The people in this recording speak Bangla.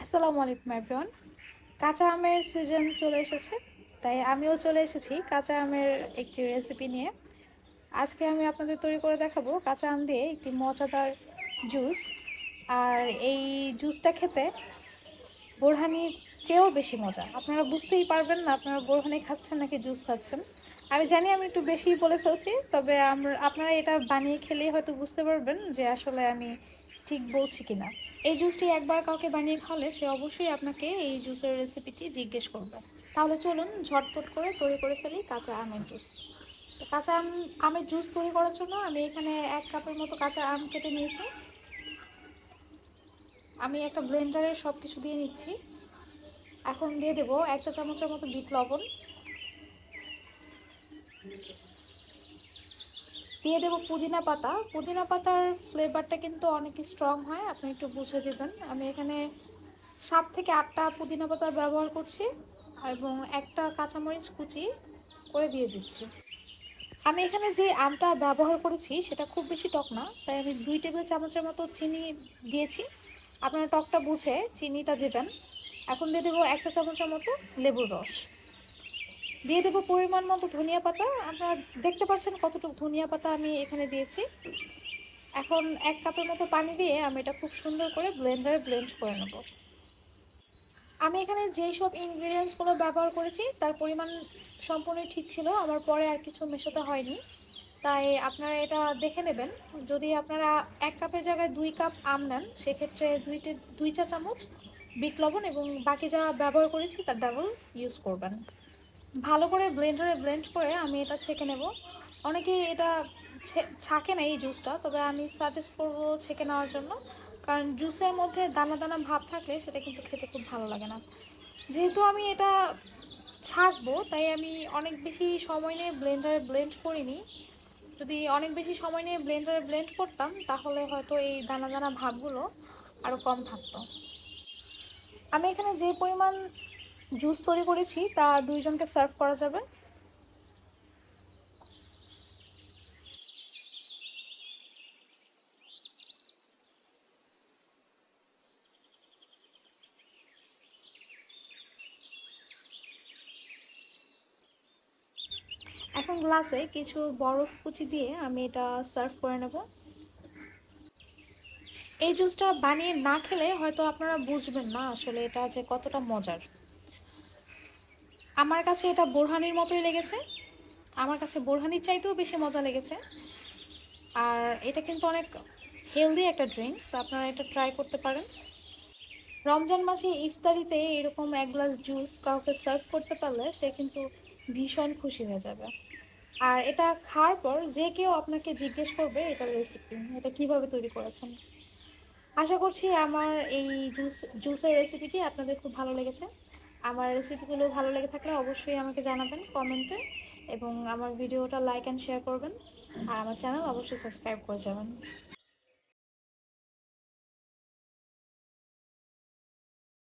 আসসালামু আলাইকুম এভরিওয়ান। কাঁচা আমের সিজন চলে এসেছে, তাই আমিও চলে এসেছি কাঁচা আমের একটি রেসিপি নিয়ে। আজকে আমি আপনাদের তৈরি করে দেখাবো কাঁচা আম দিয়ে একটি মজাদার জুস। আর এই জুসটা খেতে বোরহানির চেয়েও বেশি মজা। আপনারা বুঝতেই পারবেন না আপনারা বোরহানি খাচ্ছেন নাকি জুস খাচ্ছেন। আমি জানি আমি একটু বেশি বলে ফেলছি, তবে আপনারা এটা বানিয়ে খেলেই হয়তো বুঝতে পারবেন যে আসলে আমি ঠিক বলছি কিনা। এই জুসটি একবার কাউকে বানিয়ে খাওয়ালে সে অবশ্যই আপনাকে এই জুসের রেসিপিটি জিজ্ঞেস করবে। তাহলে চলুন ঝটপট করে তৈরি করে ফেলি কাঁচা আমের জুস। তো আমের জুস তৈরি করার জন্য আমি এখানে 1 কাপের মতো কাঁচা আম কেটে নিয়েছি। আমি একটা ব্লেন্ডারে সব কিছু দিয়ে নিচ্ছি। এখন দিয়ে দেবো 1 চা চামচের মতো বিট লবণ, দিয়ে দেবো পুদিনা পাতা। পুদিনা পাতার ফ্লেভারটা কিন্তু অনেক স্ট্রং হয়, আপনি একটু বুঝে দেবেন। আমি এখানে 7 থেকে 8টা পুদিনা পাতা ব্যবহার করছি এবং একটা কাঁচামরিচ কুচি করে দিয়ে দিচ্ছি। আমি এখানে যে আমটা ব্যবহার করেছি সেটা খুব বেশি টক না, তাই আমি 2 টেবিল চামচের মতো চিনি দিয়েছি। আপনারা টকটা বুঝে চিনিটা দেবেন। এখন দিয়ে দেবো 1 চা চামচের মতো লেবুর রস, দিয়ে দেবো পরিমাণ মতো ধনিয়া পাতা। আপনারা দেখতে পাচ্ছেন কতটুকু ধনিয়া পাতা আমি এখানে দিয়েছি। এখন 1 কাপের মতো পানি দিয়ে আমি এটা খুব সুন্দর করে ব্লেন্ডারে ব্লেন্ড করে নেব। আমি এখানে যেই সব ইনগ্রিডিয়েন্টসগুলো ব্যবহার করেছি তার পরিমাণ সম্পূর্ণই ঠিক ছিল, আমার পরে আর কিছু মেশাতে হয়নি। তাই আপনারা এটা দেখে নেবেন। যদি আপনারা 1 কাপের জায়গায় 2 কাপ আম নেন, সেক্ষেত্রে 2 চা চামচ বিট লবণ এবং বাকি যা ব্যবহার করেছি তার ডাবল ইউজ করবেন। ভালো করে ব্লেন্ডারে ব্লেন্ড করে আমি এটা ছেঁকে নেব। অনেকে এটা ছাঁকে না এই জুসটা, তবে আমি সাজেস্ট করব ছেঁকে নেওয়ার জন্য, কারণ জুসের মধ্যে দানা দানা ভাব থাকলে সেটা কিন্তু খেতে খুব ভালো লাগে না। যেহেতু আমি এটা ছাঁকবো তাই আমি অনেক বেশি সময় নিয়ে ব্লেন্ডারে ব্লেন্ড করিনি। যদি অনেক বেশি সময় নিয়ে ব্লেন্ডারে ব্লেন্ড করতাম তাহলে হয়তো এই দানা দানা ভাবগুলো আরও কম থাকতো। আমি এখানে যে পরিমাণ জুস তৈরি করেছি তা 2 জনকে সার্ভ করা যাবে। এখন গ্লাসে কিছু বরফ কুচি দিয়ে আমি এটা সার্ভ করে নেব। এই জুসটা বানিয়ে না খেলে হয়তো আপনারা বুঝবেন না আসলে এটা যে কতটা মজার। আমার কাছে এটা বোরহানির মতোই লেগেছে, আমার কাছে বোরহানির চাইতেও বেশি মজা লেগেছে। আর এটা কিন্তু অনেক হেলদি একটা ড্রিঙ্কস, আপনারা এটা ট্রাই করতে পারেন। রমজান মাসে ইফতারিতে এরকম 1 গ্লাস জুস কাউকে সার্ভ করতে পারলে সে কিন্তু ভীষণ খুশি হয়ে যাবে। আর এটা খাওয়ার পর যে কেউ আপনাকে জিজ্ঞেস করবে এটার রেসিপি, এটা কিভাবে তৈরি করেছেন। আশা করছি আমার এই জুসের রেসিপিটি আপনাদের খুব ভালো লেগেছে। আমার রেসিপিগুলো ভালো লেগে থাকলে অবশ্যই আমাকে জানাবেন কমেন্টে, এবং আমার ভিডিওটা লাইক অ্যান্ড শেয়ার করবেন। আর আমার চ্যানেল অবশ্যই সাবস্ক্রাইব করে যাবেন।